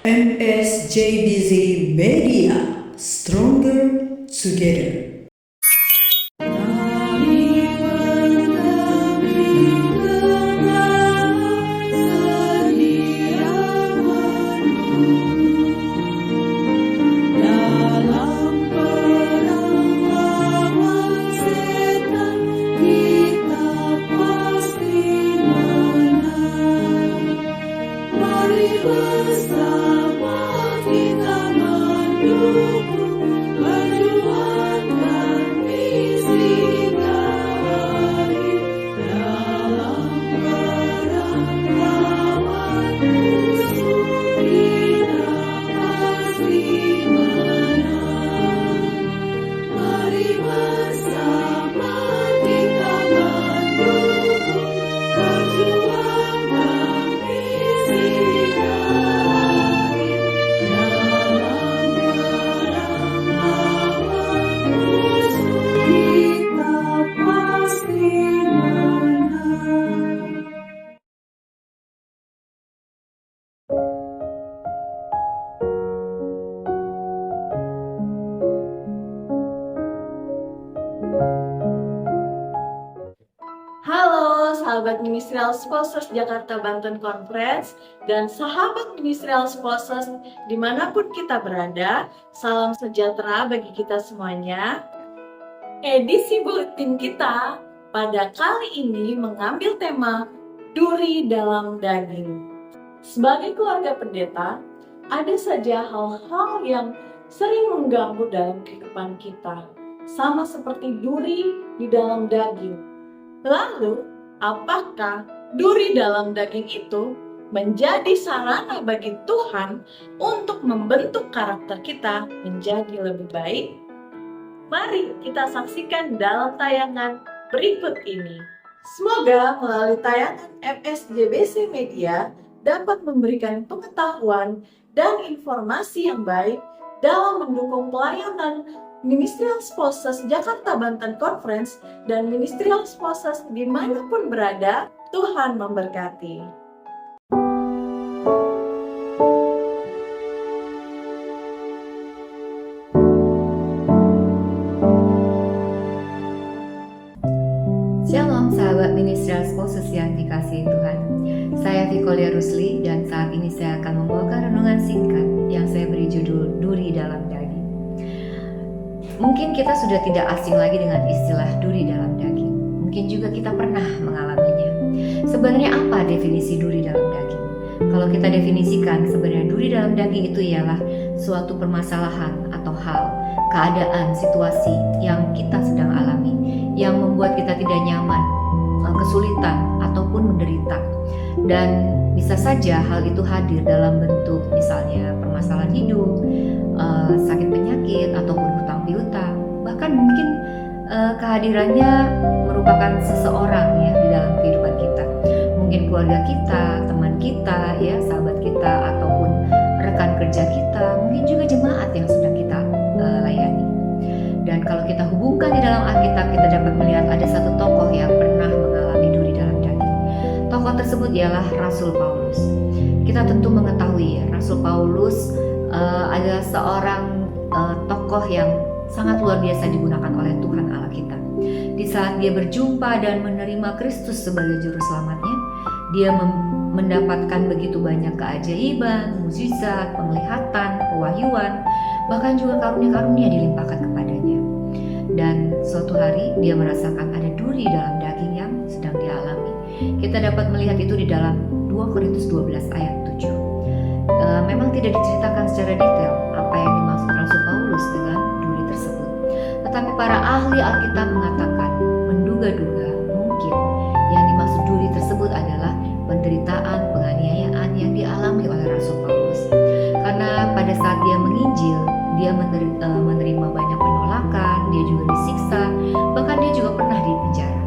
MSJBZ Media, Stronger Together. Halo sahabat Ministerial Sponsors Jakarta Banten Conference dan sahabat Ministerial Sponsors dimanapun kita berada, salam sejahtera bagi kita semuanya. Edisi buletin kita pada kali ini mengambil tema duri dalam daging. Sebagai keluarga pendeta, ada saja hal-hal yang sering mengganggu dalam kehidupan kita, sama seperti duri di dalam daging. Lalu, apakah duri dalam daging itu menjadi sarana bagi Tuhan untuk membentuk karakter kita menjadi lebih baik? Mari kita saksikan dalam tayangan berikut ini. Semoga melalui tayangan MSJBC Media dapat memberikan pengetahuan dan informasi yang baik dalam mendukung pelayanan Ministerial Sponsors Jakarta Banten Conference dan Ministerial Sponsors dimanapun berada. Tuhan memberkati. Shalom sahabat Ministerial Sponsors yang dikasihi Tuhan. Saya Vikolia Rusli dan saat ini saya akan membawakan renungan singkat yang saya beri judul Duri dalam Daging. Mungkin kita sudah tidak asing lagi dengan istilah duri dalam daging. Mungkin juga kita pernah mengalaminya. Sebenarnya apa definisi duri dalam daging? Kalau kita definisikan, sebenarnya duri dalam daging itu ialah suatu permasalahan atau hal, keadaan, situasi yang kita sedang alami, yang membuat kita tidak nyaman, kesulitan, ataupun menderita. Dan bisa saja hal itu hadir dalam bentuk misalnya permasalahan hidup, sakit penyakit, ataupun hutang piutang. Bahkan mungkin kehadirannya merupakan seseorang ya di dalam kehidupan kita. Mungkin keluarga kita, teman kita, ya sahabat kita, ataupun rekan kerja kita, mungkin juga jemaat yang sedang kita layani. Dan kalau kita hubungkan di dalam Alkitab, kita dapat melihat ada satu tokoh yang pernah mengalami duri dalam daging. Tokoh tersebut ialah Rasul Paulus. Kita tentu mengetahui ya, Rasul Paulus adalah seorang tokoh yang sangat luar biasa digunakan oleh Tuhan Allah kita. Di saat dia berjumpa dan menerima Kristus sebagai juru selamatnya, dia mendapatkan begitu banyak keajaiban, mukjizat, penglihatan, pewahyuan, bahkan juga karunia-karunia dilimpahkan kepadanya. Dan suatu hari dia merasakan ada duri dalam daging yang sedang dia alami. Kita dapat melihat itu di dalam 2 Korintus 12 ayat 7. Memang tidak diceritakan secara detail apa yang dimaksud Rasul Paulus dengan duri tersebut. Tetapi para ahli Alkitab mengatakan, menduga-duga mungkin yang dimaksud duri tersebut adalah penderitaan, penganiayaan yang dialami oleh Rasul Paulus. Karena pada saat dia menginjil, dia menerima banyak penolakan, dia juga disiksa, bahkan dia juga pernah dipenjara.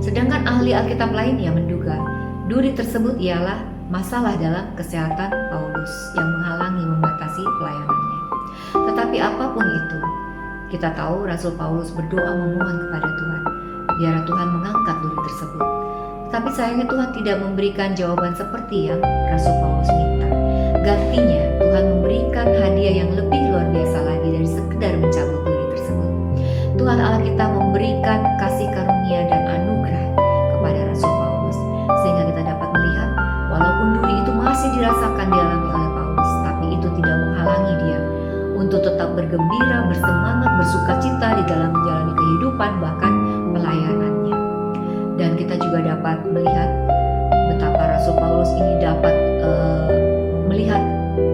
Sedangkan ahli Alkitab lainnya menduga duri tersebut ialah masalah dalam kesehatan Paulus yang menghalangi membatasi pelayanannya. Tetapi apapun itu, kita tahu Rasul Paulus berdoa memohon kepada Tuhan, biar Tuhan mengangkat duri tersebut. Tapi sayangnya Tuhan tidak memberikan jawaban seperti yang Rasul Paulus minta. Gantinya, Tuhan memberikan hadiah yang lebih luar biasa lagi dari sekedar mencabut duri tersebut. Tuhan Allah kita memberikan kasih karunia dan anugerah kepada Rasul Paulus, sehingga kita dapat melihat walaupun duri itu masih dirasakan dialami oleh Paulus, tapi itu tidak menghalangi dia untuk tetap bergembira, bersemangat, bersukacita di dalam menjalani kehidupan bahkan pelayanannya. Dan kita juga dapat melihat betapa Rasul Paulus ini dapat melihat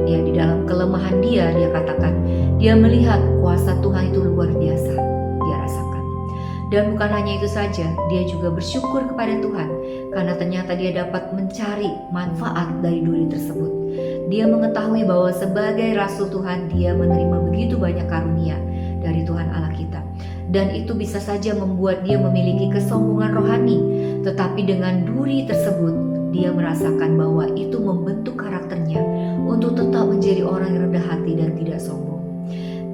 ya di dalam kelemahan dia katakan dia melihat kuasa Tuhan itu luar biasa dia rasakan. Dan bukan hanya itu saja, dia juga bersyukur kepada Tuhan karena ternyata dia dapat mencari manfaat dari duri tersebut. Dia mengetahui bahwa sebagai rasul Tuhan dia menerima begitu banyak karunia dari Tuhan Allah kita, dan itu bisa saja membuat dia memiliki kesombongan rohani, tetapi dengan duri tersebut dia merasakan bahwa itu membentuk karakternya untuk tetap menjadi orang yang rendah hati dan tidak sombong.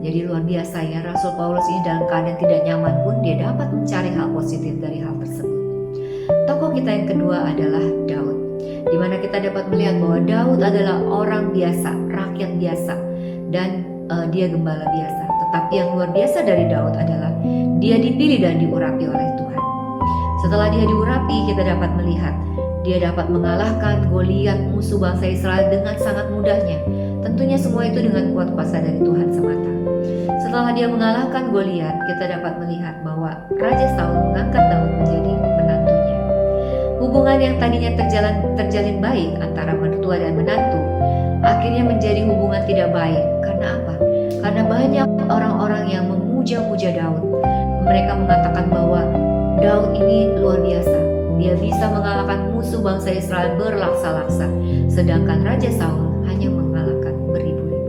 Jadi luar biasa ya, Rasul Paulus ini dalam keadaan tidak nyaman pun dia dapat mencari hal positif dari hal tersebut. Tokoh kita yang kedua adalah Daud, di mana kita dapat melihat bahwa Daud adalah orang biasa, rakyat biasa, dan dia gembala biasa. Tetapi yang luar biasa dari Daud adalah dia dipilih dan diurapi oleh Tuhan. Setelah dia diurapi, kita dapat melihat dia dapat mengalahkan Goliat, musuh bangsa Israel dengan sangat mudahnya. Tentunya semua itu dengan kuat kuasa dari Tuhan semata. Setelah dia mengalahkan Goliat, kita dapat melihat bahwa Raja Saul mengangkat Daud menjadi menantunya. Hubungan yang tadinya terjalin baik antara mertua dan menantu akhirnya menjadi hubungan tidak baik. Karena apa? Karena banyak orang-orang yang memuja-muja Daud. Mereka mengatakan bahwa Daud ini luar biasa. Dia bisa mengalahkan musuh bangsa Israel berlaksa-laksa, sedangkan Raja Saul hanya mengalahkan beribu-ribu.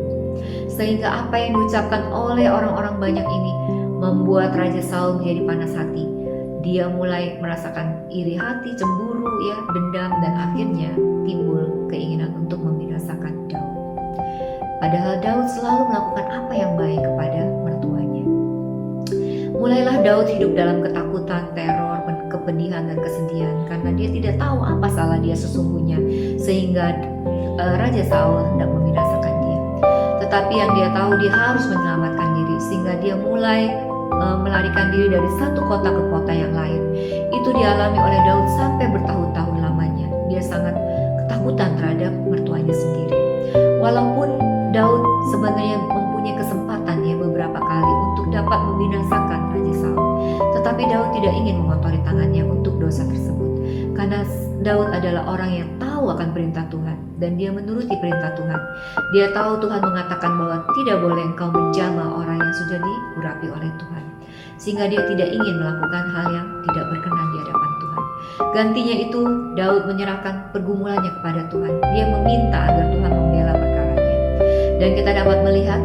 Sehingga apa yang diucapkan oleh orang-orang banyak ini membuat Raja Saul menjadi panas hati. Dia mulai merasakan iri hati, cemburu, dendam, dan akhirnya timbul keinginan untuk membinasakan Daud. Padahal Daud selalu melakukan apa yang baik kepada mertuanya. Mulailah Daud hidup dalam ketakutan, teror, kepedihan, dan kesedihan karena dia tidak tahu apa salah dia sesungguhnya, sehingga Raja Saul hendak membinasakan dia. Tetapi yang dia tahu, dia harus menyelamatkan diri, sehingga dia mulai melarikan diri dari satu kota ke kota yang lain. Itu dialami oleh Daud sampai bertahun-tahun lamanya. Dia sangat ketakutan terhadap mertuanya sendiri. Walaupun Daud sebenarnya mempunyai kesempatan beberapa kali untuk dapat membinasakan Raja Saul, tetapi Daud tidak ingin mengotori tangannya untuk dosa tersebut, karena Daud adalah orang yang tahu akan perintah Tuhan dan dia menuruti perintah Tuhan. Dia tahu Tuhan mengatakan bahwa tidak boleh engkau menjamah orang yang sudah diurapi oleh Tuhan, sehingga dia tidak ingin melakukan hal yang tidak berkenan di hadapan Tuhan. Gantinya itu Daud menyerahkan pergumulannya kepada Tuhan. Dia meminta agar Tuhan membela perkaranya, dan kita dapat melihat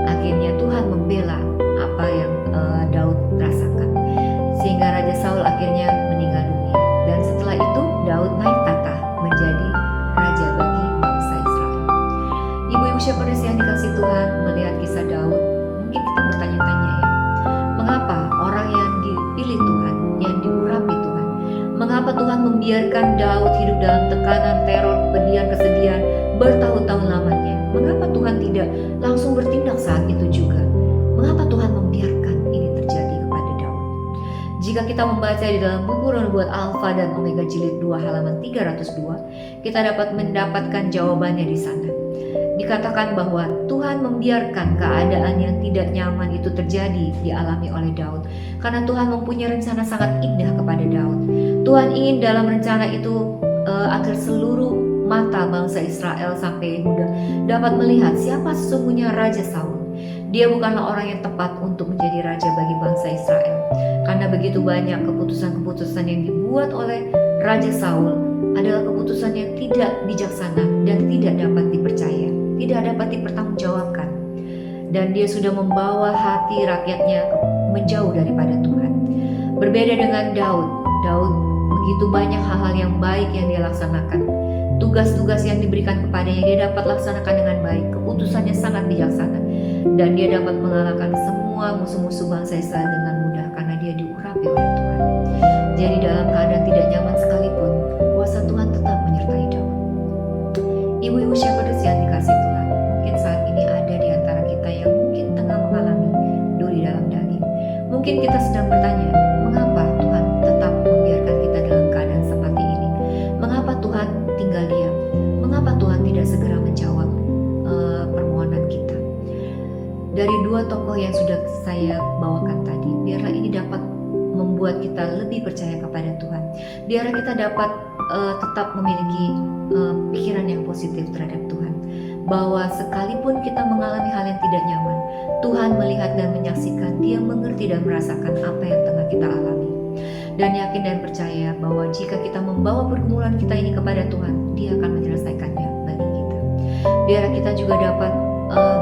akhirnya Tuhan membela apa yang Daud rasakan, sehingga Raja Saul akhirnya meninggal dunia. Dan setelah itu Daud naik tahta menjadi raja bagi bangsa Israel. Ibu-ibu Shepherdess yang dikasihi Tuhan, melihat kisah Daud, mungkin kita bertanya-tanya mengapa orang yang dipilih Tuhan, yang diurapi Tuhan, mengapa Tuhan membiarkan Daud hidup dalam tekanan, teror, kepedihan, kesedihan bertahun-tahun lamanya? Mengapa Tuhan tidak langsung bertindak saat itu juga? Mengapa Tuhan membiarkan ini terjadi kepada Daud? Jika kita membaca di dalam buku Nubuat Alfa dan Omega Jilid 2 halaman 302, kita dapat mendapatkan jawabannya di sana. Dikatakan bahwa Tuhan membiarkan keadaan yang tidak nyaman itu terjadi dialami oleh Daud karena Tuhan mempunyai rencana sangat indah kepada Daud. Tuhan ingin dalam rencana itu agar seluruh mata bangsa Israel sampai Yehuda dapat melihat siapa sesungguhnya Raja Saul. Dia bukanlah orang yang tepat untuk menjadi raja bagi bangsa Israel, karena begitu banyak keputusan-keputusan yang dibuat oleh Raja Saul adalah keputusan yang tidak bijaksana dan tidak dapat dipercaya, tidak dapat dipertanggungjawabkan. Dan dia sudah membawa hati rakyatnya menjauh daripada Tuhan. Berbeda dengan Daud begitu banyak hal-hal yang baik yang dia laksanakan. Tugas-tugas yang diberikan kepadanya dia dapat laksanakan dengan baik. Keputusannya sangat bijaksana, dan dia dapat mengalahkan semua musuh-musuh bangsa Israel dengan mudah karena dia diurapi oleh Tuhan. Jadi dalam keadaan tidak nyaman sekalipun, kuasa Tuhan tetap menyertai Daud. Ibu-ibu Shepherdess yang dikasihi Mungkin kita sedang bertanya, mengapa Tuhan tetap membiarkan kita dalam keadaan seperti ini? Mengapa Tuhan tinggal diam? Mengapa Tuhan tidak segera menjawab permohonan kita? Dari dua tokoh yang sudah saya bawakan tadi, biarlah ini dapat membuat kita lebih percaya kepada Tuhan. Biarlah kita dapat tetap memiliki pikiran yang positif terhadap Tuhan. Bahwa sekalipun kita mengalami hal yang tidak nyaman, Tuhan melihat dan menyaksikan, Dia mengerti dan merasakan apa yang tengah kita alami. Dan yakin dan percaya bahwa jika kita membawa pergumulan kita ini kepada Tuhan, Dia akan menyelesaikannya bagi kita. Biarlah kita juga dapat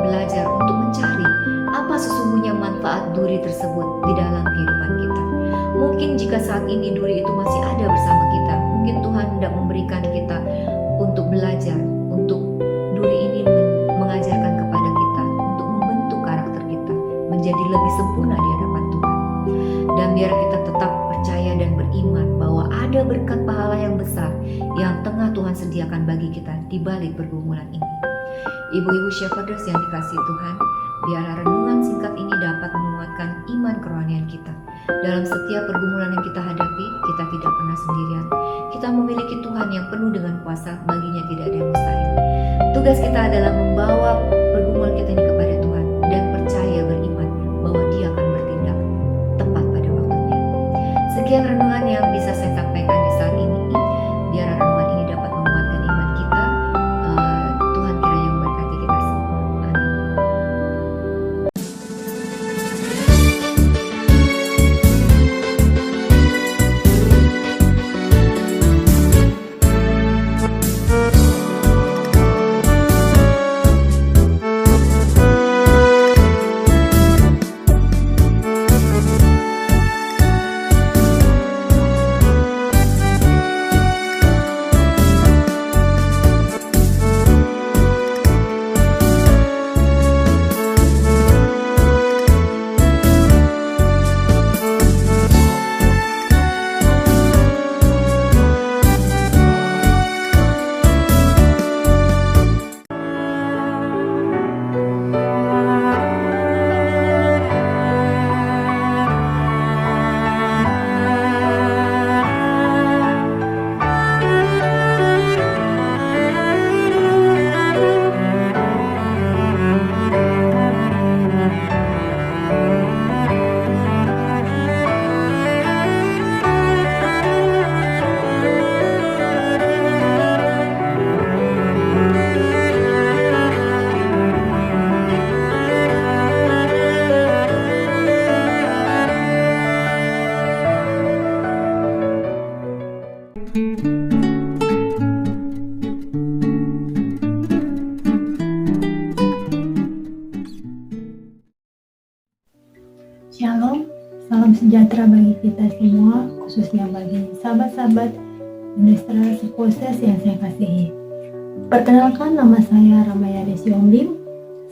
belajar untuk mencari apa sesungguhnya manfaat duri tersebut di dalam kehidupan kita. Mungkin jika saat ini duri itu masih ada bersama kita, mungkin Tuhan hendak memberikan kita untuk belajar, untuk duri ini mengajarkan kepada kita untuk membentuk karakter kita menjadi lebih sempurna di hadapan Tuhan. Dan biar kita tetap percaya dan beriman bahwa ada berkat pahala yang besar yang tengah Tuhan sediakan bagi kita di balik pergumulan ini. Ibu-ibu shepherdess yang dikasihi Tuhan, biarlah renungan singkat ini dapat menguatkan iman kerohanian kita. Dalam setiap pergumulan yang kita hadapi, kita tidak pernah sendirian. Kita memiliki Tuhan yang penuh dengan kuasa, baginya tidak ada yang mustahil. Tugas kita adalah membawa pergumulan kita ini kepada Tuhan dan percaya beriman bahwa Dia akan bertindak tepat pada waktunya. Sekian renungan yang bisa saya sampaikan di saat ini. Biar renungan ini dapat menguatkan iman kita. Tuhan kiranya memberkati kita semua. Amin. Shalom, salam sejahtera bagi kita semua, khususnya bagi sahabat-sahabat Ministerial Spouses yang saya kasihi. Perkenalkan, nama saya Ramayani Siomlim.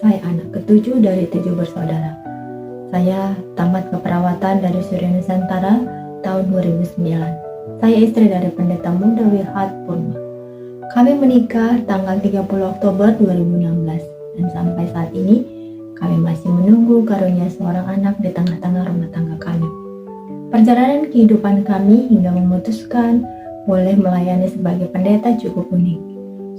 Saya anak ketujuh dari 7 bersaudara. Saya tamat keperawatan dari Surya Nusantara tahun 2009. Saya istri dari pendeta muda Wilhad Purma. Kami menikah tanggal 30 Oktober 2016 dan sampai saat ini kami masih menunggu karunia seorang anak di tengah-tengah rumah tangga kami. Perjalanan kehidupan kami hingga memutuskan boleh melayani sebagai pendeta cukup unik.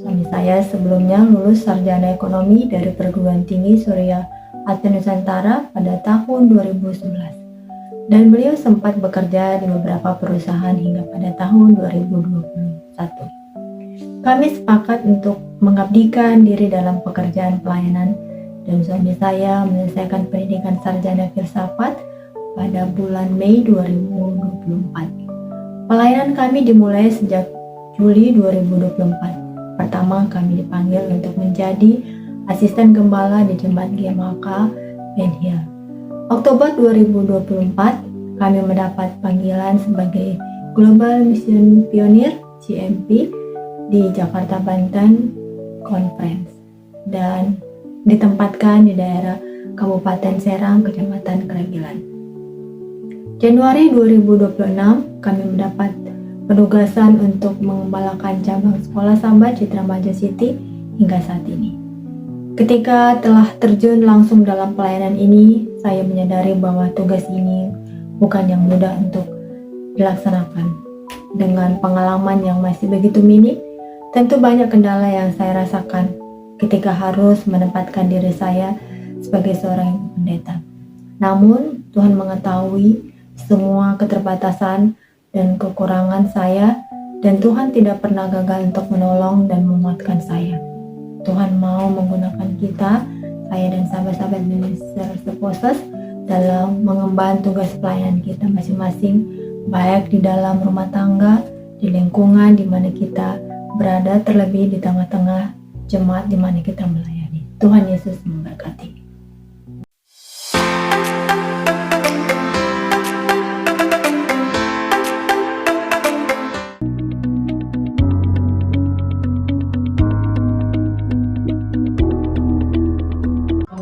Suami saya sebelumnya lulus sarjana ekonomi dari perguruan tinggi Surya Atma Nusantara pada tahun 2011. Dan beliau sempat bekerja di beberapa perusahaan hingga pada tahun 2021. Kami sepakat untuk mengabdikan diri dalam pekerjaan pelayanan dan suami saya menyelesaikan pendidikan sarjana filsafat pada bulan Mei 2024. Pelayanan kami dimulai sejak Juli 2024. Pertama kami dipanggil untuk menjadi asisten gembala di Jemaat GMHK Ben Hill. Oktober 2024 kami mendapat panggilan sebagai Global Mission Pioneer GMP di Jakarta Banten Conference dan ditempatkan di daerah Kabupaten Serang, Kecamatan Keragilan. Januari 2026 kami mendapat penugasan untuk mengembalakan cabang sekolah Sambat Citra Maja City hingga saat ini. Ketika telah terjun langsung dalam pelayanan ini, saya menyadari bahwa tugas ini bukan yang mudah untuk dilaksanakan. Dengan pengalaman yang masih begitu minim, tentu banyak kendala yang saya rasakan ketika harus menempatkan diri saya sebagai seorang pendeta. Namun, Tuhan mengetahui semua keterbatasan dan kekurangan saya, dan Tuhan tidak pernah gagal untuk menolong dan menguatkan saya. Tuhan mau menggunakan kita, saya dan sahabat-sahabat minister seposes, dalam mengemban tugas pelayanan kita masing-masing, baik di dalam rumah tangga, di lingkungan di mana kita berada, terlebih di tengah-tengah jemaat di mana kita melayani. Tuhan Yesus memberkati.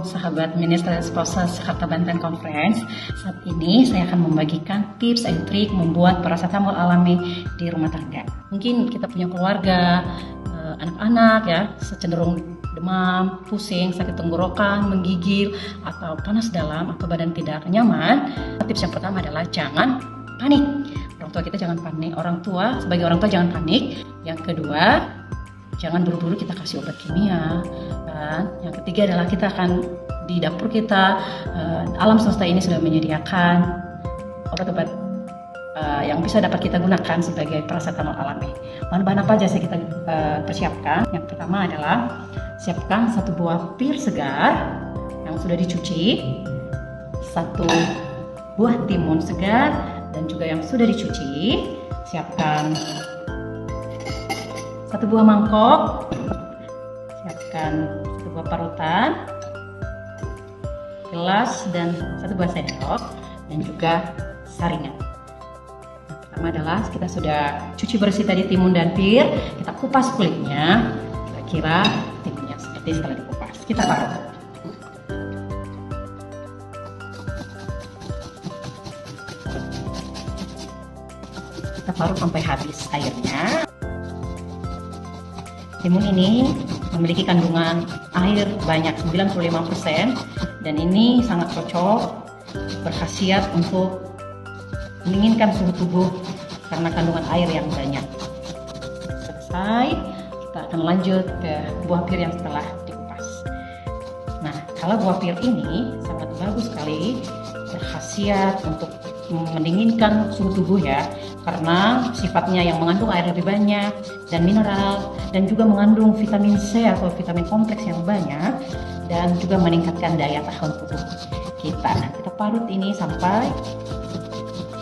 Sahabat Minister Spouses Jakarta Banten Conference, saat ini saya akan membagikan tips and trik membuat paracetamol alami di rumah tangga. Mungkin kita punya keluarga, anak-anak ya, cenderung demam, pusing, sakit tenggorokan, menggigil, atau panas dalam, atau badan tidak nyaman. Tips yang pertama adalah jangan panik. Orang tua kita jangan panik. Sebagai orang tua jangan panik. Yang kedua, jangan buru-buru kita kasih obat kimia. Dan yang ketiga adalah kita akan di dapur kita, alam semesta ini sudah menyediakan obat-obat yang bisa dapat kita gunakan sebagai paracetamol alami. Bahan-bahan apa aja kita persiapkan? Yang pertama adalah siapkan 1 buah pir segar yang sudah dicuci, 1 buah timun segar dan juga yang sudah dicuci. Siapkan 1 buah mangkok, siapkan 1 buah parutan, gelas dan 1 buah sendok, dan juga saringan. Yang pertama adalah kita sudah cuci bersih tadi timun dan pir, kita kupas kulitnya, kira-kira timunnya seperti setelah dikupas. Kita parut. Kita parut sampai habis airnya. Timun ini memiliki kandungan air banyak 95%, dan ini sangat cocok, berkhasiat untuk mendinginkan suhu tubuh karena kandungan air yang banyak. Selesai, kita akan lanjut ke buah pir yang setelah dikupas. Nah, kalau buah pir ini sangat bagus sekali, berkhasiat untuk mendinginkan suhu tubuh ya, karena sifatnya yang mengandung air lebih banyak dan mineral, dan juga mengandung vitamin C atau vitamin kompleks yang banyak, dan juga meningkatkan daya tahan tubuh kita. Nah, kita parut ini sampai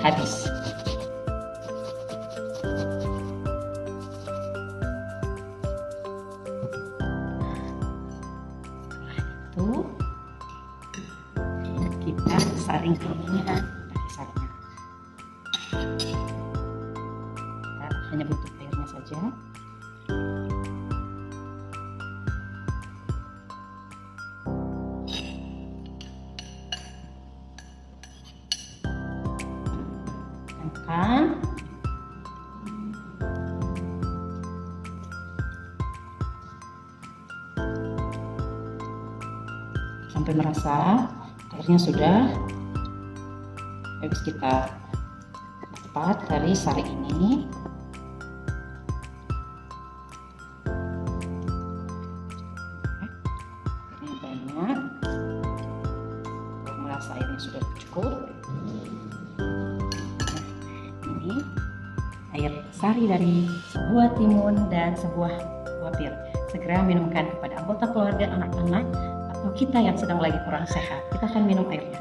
habis. Setelah itu kita saring kuningnya. Kita hanya butuh airnya saja. Tekan. Sampai merasa airnya sudah habis, kita cepat dari sari ini. Ini banyak. Kalau merasa ini sudah cukup, nah, ini air sari dari sebuah timun dan sebuah buah pir. Segera minumkan kepada anggota keluarga, anak-anak, atau kita yang sedang lagi kurang sehat. Kita akan minum airnya.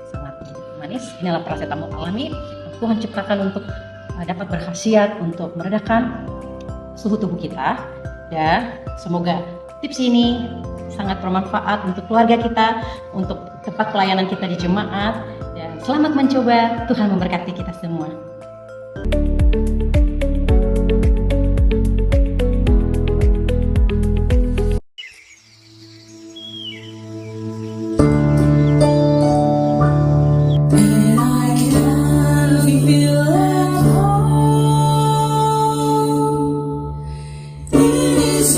Sangat manis. Inilah paracetamol alami yang Tuhan ciptakan untuk dapat berkhasiat untuk meredakan suhu tubuh kita. Dan semoga tips ini sangat bermanfaat untuk keluarga kita, untuk tempat pelayanan kita di jemaat. Dan selamat mencoba. Tuhan memberkati kita semua. It is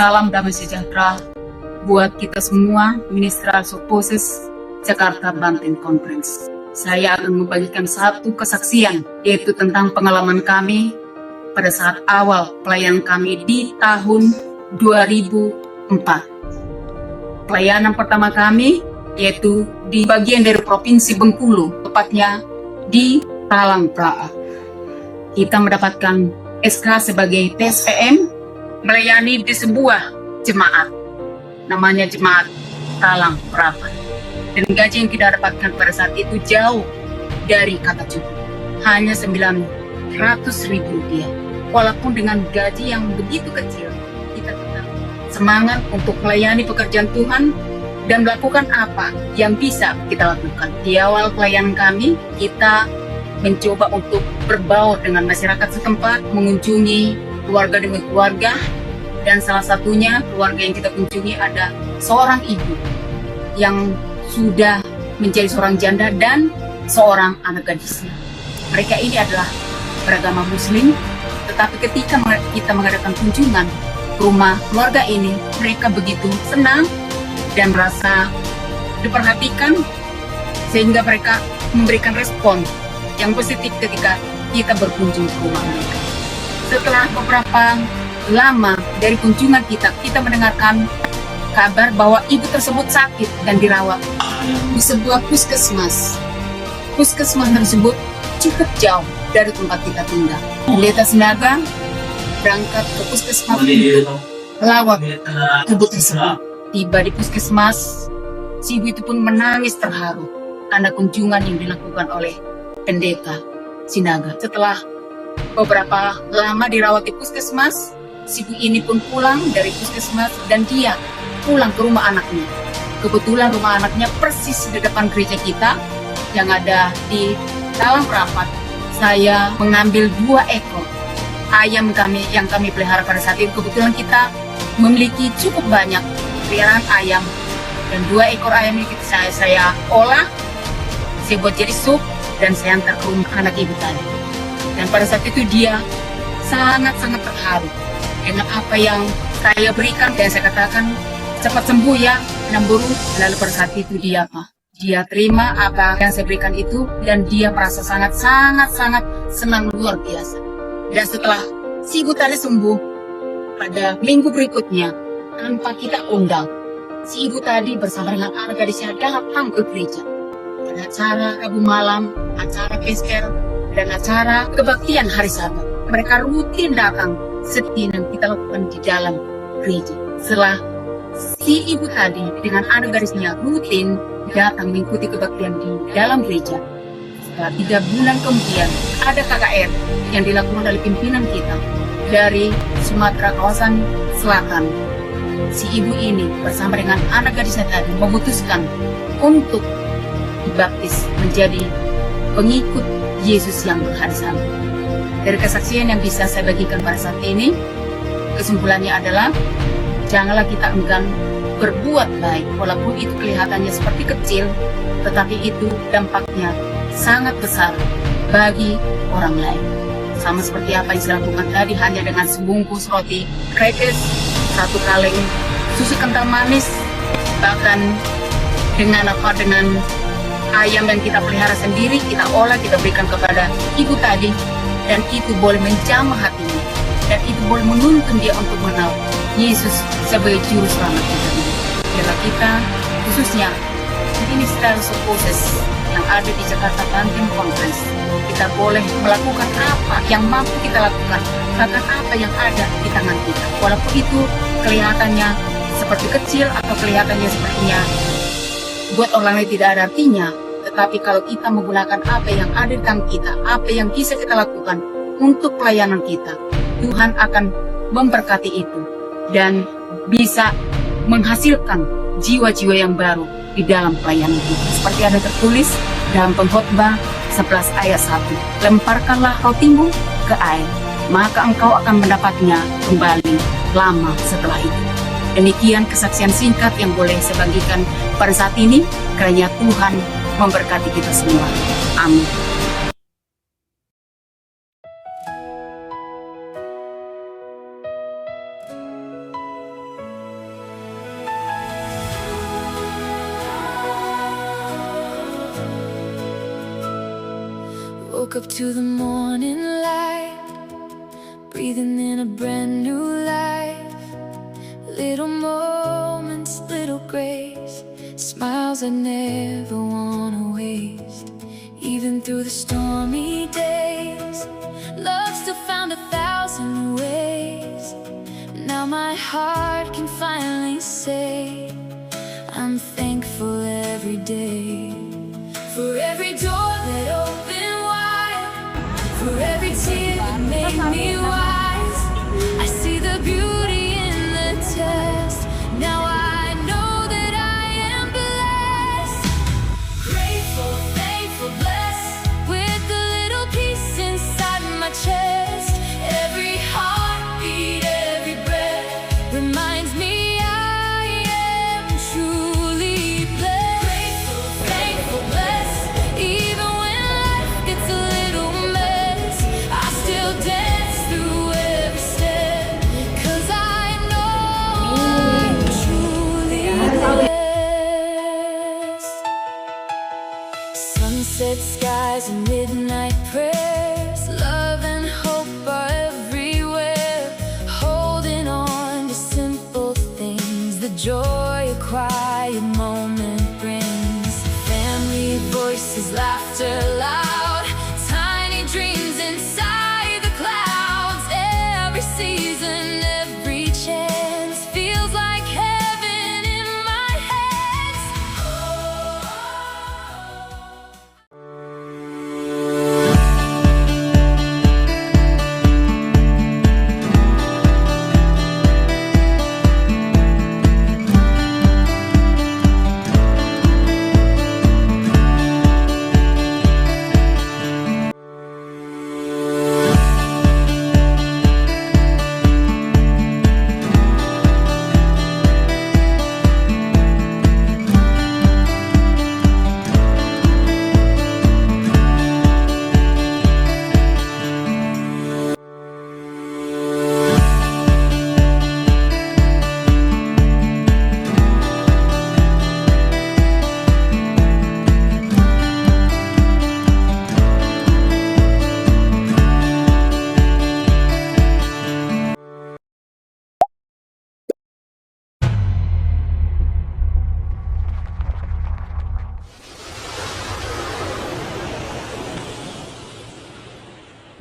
Salam damai sejahtera buat kita semua, Ministerial Services Jakarta Banten Conference. Saya akan membagikan satu kesaksian, yaitu tentang pengalaman kami pada saat awal pelayanan kami di tahun 2004. Pelayanan pertama kami yaitu di bagian dari Provinsi Bengkulu, tepatnya di Talang Praa. Kita mendapatkan SK sebagai TSPM, melayani di sebuah jemaat, namanya Jemaat Talang Praa. Dan gaji yang kita dapatkan pada saat itu jauh dari kata cukup, hanya 900.000 rupiah. Walaupun dengan gaji yang begitu kecil, kita tetap semangat untuk melayani pekerjaan Tuhan dan melakukan apa yang bisa kita lakukan. Di awal pelayanan kami, kita mencoba untuk berbaur dengan masyarakat setempat, mengunjungi keluarga demi keluarga, dan salah satunya keluarga yang kita kunjungi ada seorang ibu yang sudah menjadi seorang janda dan seorang anak gadisnya. Mereka ini adalah beragama Muslim, tetapi ketika kita mengadakan kunjungan rumah keluarga ini, mereka begitu senang dan merasa diperhatikan, sehingga mereka memberikan respon yang positif ketika kita berkunjung ke rumah mereka. Setelah beberapa lama dari kunjungan kita mendengarkan kabar bahwa ibu tersebut sakit dan dirawat di sebuah puskesmas. Puskesmas tersebut cukup jauh dari tempat kita tinggal. Pendeta Sinaga berangkat ke puskesmas untuk melawat ibu tersebut. Tiba di puskesmas, si ibu itu pun menangis terharu karena kunjungan yang dilakukan oleh pendeta Sinaga. Setelah beberapa lama dirawat di puskesmas, si ibu ini pun pulang dari puskesmas dan dia pulang ke rumah anaknya. Kebetulan rumah anaknya persis di depan gereja kita yang ada di Talang Perapat. Saya mengambil 2 ekor ayam yang kami pelihara pada saat itu. Kebetulan kita memiliki cukup banyak peliharaan ayam, dan 2 ekor ayam ini saya olah, saya buat jadi sup, dan saya antar ke rumah anak ibu tadi. Dan pada saat itu dia sangat-sangat terharu dengan apa yang saya berikan, dan saya katakan, cepat sembuh ya, Namburu. Lalu pada saat itu dia terima apa yang saya berikan itu, dan dia merasa sangat-sangat senang luar biasa. Dan setelah si ibu tadi sembuh, pada minggu berikutnya, tanpa kita undang, si ibu tadi bersama dengan anak gadisnya datang ke gereja. Pada acara Rabu malam, acara Pester, dan acara kebaktian hari Sabat. Mereka rutin datang seperti yang kita lakukan di dalam gereja. Setelah si ibu tadi dengan anak gadisnya rutin datang mengikuti kebaktian di dalam gereja, setelah 3 bulan kemudian ada KKR yang dilakukan oleh pimpinan kita dari Sumatera kawasan selatan. Si ibu ini bersama dengan anak gadisnya tadi memutuskan untuk dibaptis menjadi pengikut Yesus yang berhari-hari. Dari kesaksian yang bisa saya bagikan pada saat ini, kesimpulannya adalah janganlah kita enggan berbuat baik, walaupun itu kelihatannya seperti kecil, tetapi itu dampaknya sangat besar bagi orang lain. Sama seperti apa yang saya lakukan tadi, hanya dengan sebungkus roti crackers, 1 kaleng susu kental manis, bahkan dengan ayam yang kita pelihara sendiri, kita olah, kita berikan kepada ibu tadi, dan itu boleh menjamah hatinya, dan itu boleh menuntun dia untuk mengenal Yesus sebagai juru selamat kita. Biarlah kita, khususnya Ministerial Services yang ada di Jakarta Banten Conference, kita boleh melakukan apa yang mampu kita lakukan, bahkan apa yang ada di tangan kita. Walaupun itu kelihatannya seperti kecil atau kelihatannya sepertinya buat orang lain tidak ada artinya, tetapi kalau kita menggunakan apa yang ada di tangan kita, apa yang bisa kita lakukan untuk pelayanan kita, Tuhan akan memberkati itu dan bisa menghasilkan jiwa-jiwa yang baru di dalam pelayanan kita. Seperti ada tertulis dalam Pengkhotbah 11 ayat 1, lemparkanlah rotimu ke air, maka engkau akan mendapatnya kembali lama setelah itu. Demikian kesaksian singkat yang boleh saya bagikan pada saat ini, kiranya Tuhan memberkati kita semua. Amin. woke up to the morning light, breathing in a brand new life. Little moments, little grace, smiles I never wanna waste. Even through the stormy days, love still found 1,000 ways. Now my heart can finally say I'm thankful every day. For every door that opened wide, for every tear that made me wise. I see the beauty in the test. Now I know that I am blessed. Grateful, thankful, blessed, with the little peace inside my chest. Every heartbeat, every breath reminds me I am truly blessed. Grateful, thankful, blessed, even when life gets a little mess, I still dance through every step, 'cause I know I'm truly blessed. Sunset skies and midnight prayers, love and hope are everywhere. Holding on to simple things, the joy a quiet moment brings. Family voices, laughter loud, tiny dreams inside the clouds. Every season, every chance feels like heaven in my hands.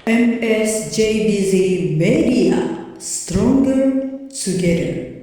MSJBZ Media, stronger together.